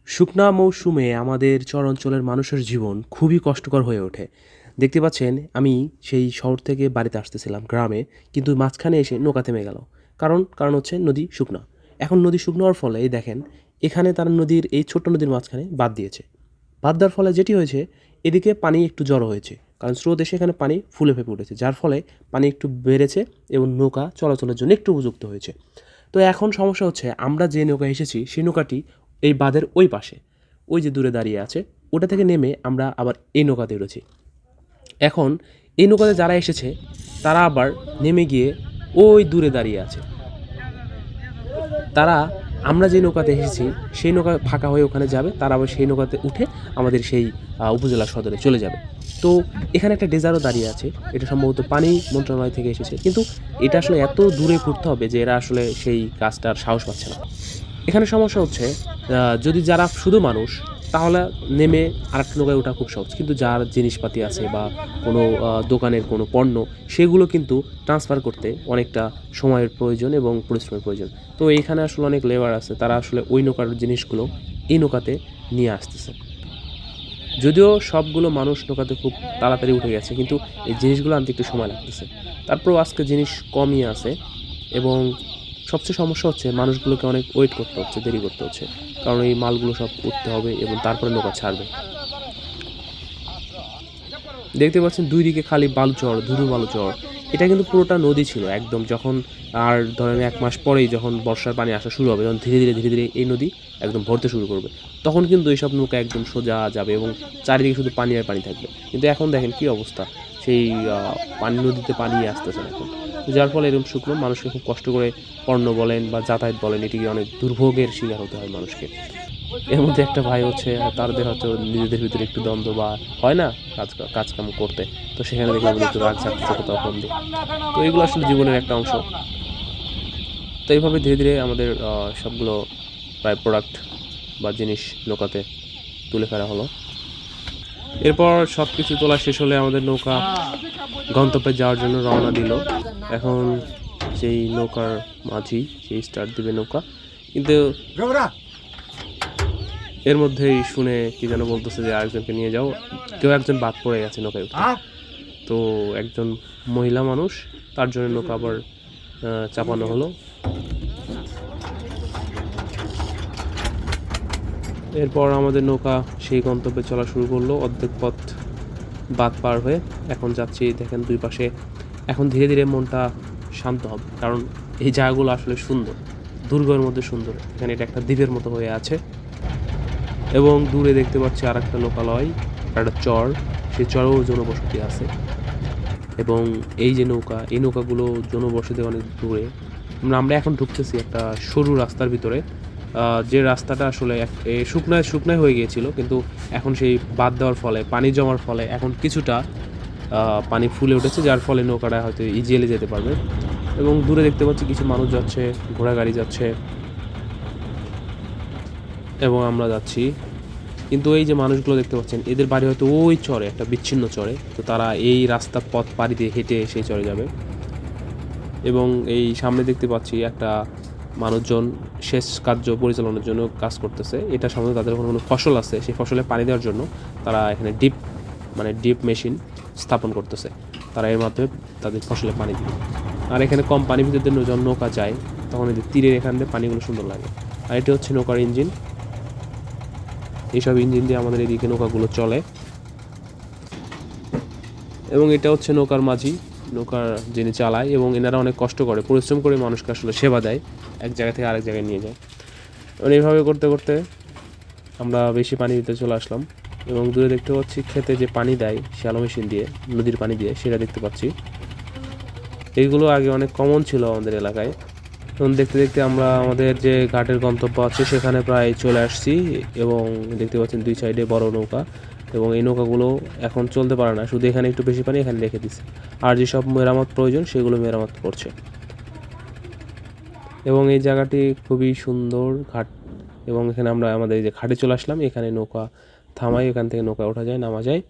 শুকনা মৌসুমে আমাদের চরাঞ্চলের মানুষের জীবন খুবই কষ্টকর হয়ে ওঠে। দেখতে পাচ্ছেন আমি সেই শহর থেকে বাড়িতে আসতেছিলাম গ্রামে, কিন্তু মাঝখানে এসে নৌকা থেমে গেল। কারণ হচ্ছে নদী শুকনা। এখন নদী শুকনো হওয়ার ফলে এই দেখেন এখানে তারা নদীর এই ছোট্ট নদীর মাঝখানে বাঁধ দিয়েছে। বাঁধ দেওয়ার ফলে যেটি হয়েছে, এদিকে পানি একটু জড়ো হয়েছে, কারণ স্রোত এসে এখানে পানি ফুলে ফেঁপে উঠেছে, যার ফলে পানি একটু বেড়েছে এবং নৌকা চলাচলের জন্য একটু উপযুক্ত হয়েছে। তো এখন সমস্যা হচ্ছে, আমরা যে নৌকা এসেছি সেই নৌকাটি এই বাঁধের ওই পাশে, ওই যে দূরে দাঁড়িয়ে আছে, ওটা থেকে নেমে আমরা আবার এই নৌকাতে উঠেছি। এখন এই নৌকাতে যারা এসেছে তারা আবার নেমে গিয়ে ওই দূরে দাঁড়িয়ে আছে। তারা আমরা যে নৌকাতে এসেছি সেই নৌকা ফাঁকা হয়ে ওখানে যাবে, তারা আবার সেই নৌকাতে উঠে আমাদের সেই উপজেলা সদরে চলে যাবে। তো এখানে একটা ডেজারও দাঁড়িয়ে আছে, এটা সম্ভবত পানি মন্ত্রণালয় থেকে এসেছে, কিন্তু এটা আসলে এত দূরে ঘুরতে হবে যে এরা আসলে সেই কাজটার সাহস পাচ্ছে না। এখানে সমস্যা হচ্ছে, যদি যারা শুধু মানুষ তাহলে নেমে আরেকটা নৌকায় ওঠা খুব সহজ, কিন্তু যার জিনিসপাতি আছে বা কোনো দোকানের কোনো পণ্য, সেগুলো কিন্তু ট্রান্সফার করতে অনেকটা সময়ের প্রয়োজন এবং পরিশ্রমের প্রয়োজন। তো এইখানে আসলে অনেক লেবার আছে, তারা আসলে ওই নৌকার জিনিসগুলো এই নৌকাতে নিয়ে আসতেছে। যদিও সবগুলো মানুষ নৌকাতে খুব তাড়াতাড়ি উঠে গেছে, কিন্তু এই জিনিসগুলো আনতে একটু সময় লাগতেছে। তারপরেও আজকে জিনিস কমই আছে, এবং সবচেয়ে সমস্যা হচ্ছে মানুষগুলোকে অনেক ওয়েট করতে হচ্ছে, দেরি করতে হচ্ছে, কারণ এই মালগুলো সব উঠতে হবে এবং তারপরে নৌকা ছাড়বে। দেখতে পাচ্ছেন দুই দিকে খালি বালুচর, ধুধু বালুচর। এটা কিন্তু পুরোটা নদী ছিল একদম। যখন আর ধরেন 1 মাস পরেই যখন বর্ষার পানি আসা শুরু হবে, যখন ধীরে ধীরে এই নদী একদম ভরতে শুরু করবে, তখন কিন্তু এইসব নৌকা একদম সোজা যাবে এবং চারিদিকে শুধু পানি আর পানি থাকবে। কিন্তু এখন দেখেন কি অবস্থা, সেই পানি, নদীতে পানি আসতেছে না এখন, যার ফলে এরকম শুকনো মানুষকে খুব কষ্ট করে পণ্য বলেন বা যাতায়াত বলেন, এটিকে অনেক দুর্ভোগের শিকার হতে হয় মানুষকে। এর মধ্যে একটা ভাই হচ্ছে, তাদের হয়তো নিজেদের ভিতরে একটু দ্বন্দ্ব বা হয় না কাজকাম করতে, তো সেখানে দেখলাম একটু রাগ থাকতেছে কোথাও কম দিয়ে। তো এগুলো আসলে জীবনের একটা অংশ। তো এইভাবে ধীরে ধীরে আমাদের সবগুলো প্রায় প্রোডাক্ট বা জিনিস নৌকাতে তুলে ফেলা হলো। এরপর সব কিছু তোলা শেষ হলে আমাদের নৌকা গন্তব্যে যাওয়ার জন্য রওনা দিল। এখন সেই নৌকার মাঝি সেই স্টার্ট দিবে নৌকা, কিন্তু এর মধ্যেই শুনে কি যেন বলতেছে যে আরেকজনকে নিয়ে যাও, কেউ একজন বাদ পড়ে গেছে নৌকায় উঠতে। তো একজন মহিলা মানুষ, তার জন্য নৌকা আবার চাপানো হলো। এরপর আমাদের নৌকা সেই গন্তব্যে চলা শুরু করলো, অর্ধেক পথ বাদ পার হয়ে এখন যাচ্ছি। দেখেন দুই পাশে এখন ধীরে ধীরে মনটা শান্ত হবে, কারণ এই জায়গাগুলো আসলে সুন্দর, দুর্গের মধ্যে সুন্দর। এখানে এটা একটা দ্বীপের মতো হয়ে আছে, এবং দূরে দেখতে পাচ্ছি আর একটা লোকালয়, একটা চর, সেই চরেও জনবসতি আছে। এবং এই যে নৌকা, এই নৌকাগুলো জনবসতি অনেক দূরে। আমরা এখন ঢুকতেছি একটা সরু রাস্তার ভিতরে, যে রাস্তাটা আসলে শুকনায় হয়ে গিয়েছিল, কিন্তু এখন সেই বাদ দেওয়ার ফলে, পানি জমার ফলে এখন কিছুটা পানি ফুলে উঠেছে, যার ফলে নৌকাটা হয়তো ইজিলি যেতে পারবে। এবং দূরে দেখতে পাচ্ছি কিছু মানুষ যাচ্ছে, ঘোড়া গাড়ি যাচ্ছে, এবং আমরা যাচ্ছি। কিন্তু এই যে মানুষগুলো দেখতে পাচ্ছেন, এদের বাড়ি হয়তো ওই চরে, একটা বিচ্ছিন্ন চরে, তো তারা এই রাস্তা পথ পাড়ি দিয়ে হেঁটে সেই চরে যাবে। এবং এই সামনে দেখতে পাচ্ছি একটা মানুষজন সেচ কার্য পরিচালনার জন্য কাজ করতেছে। এটা সম্ভবত তাদের কোনো ফসল আছে, সেই ফসলে পানি দেওয়ার জন্য তারা এখানে ডিপ মেশিন স্থাপন করতেছে। তারা এর মাধ্যমে তাদের ফসলে পানি দিবে। আর এখানে কম পানির ভিতরে যখন নৌকা যায়, তখন এদের তীরের এখান দিয়ে পানিগুলো সুন্দর লাগে। আর এটি হচ্ছে নৌকার ইঞ্জিন। এইসব ইঞ্জিন দিয়ে আমাদের এদিকে নৌকাগুলো চলে। এবং এটা হচ্ছে নৌকার মাঝি, নৌকার যিনি চালায়, এবং এনারা অনেক কষ্ট করে, পরিশ্রম করে মানুষকে আসলে সেবা দেয়, এক জায়গা থেকে আরেক জায়গায় নিয়ে যায়। এবং এইভাবে করতে করতে আমরা বেশি পানি দিতে চলে আসলাম। এবং দূরে দেখতে পাচ্ছি খেতে যে পানি দেয় শ্যালো মেশিন দিয়ে, নদীর পানি দিয়ে, সেটা দেখতে পাচ্ছি। এইগুলো আগে অনেক কমন ছিল আমাদের এলাকায়। এবং দেখতে দেখতে আমরা আমাদের যে ঘাটের গন্তব্য আছে সেখানে প্রায় চলে আসছি। এবং দেখতে পাচ্ছেন দুই সাইডে বড় নৌকা, এবং এই নৌকাগুলো এখন চলতে পারে না, শুধু এখানে একটু বেশি পানি এখানে রেখে দিচ্ছে, আর যেসব মেরামত প্রয়োজন সেগুলো মেরামত করছে। এবং এই জায়গাটি খুবই সুন্দর ঘাট, এবং এখানে আমরা আমাদের এই যে ঘাটে চলে আসলাম, এখানে নৌকা থামাই, এখান থেকে নৌকা ওঠা যায়, নামা যায়।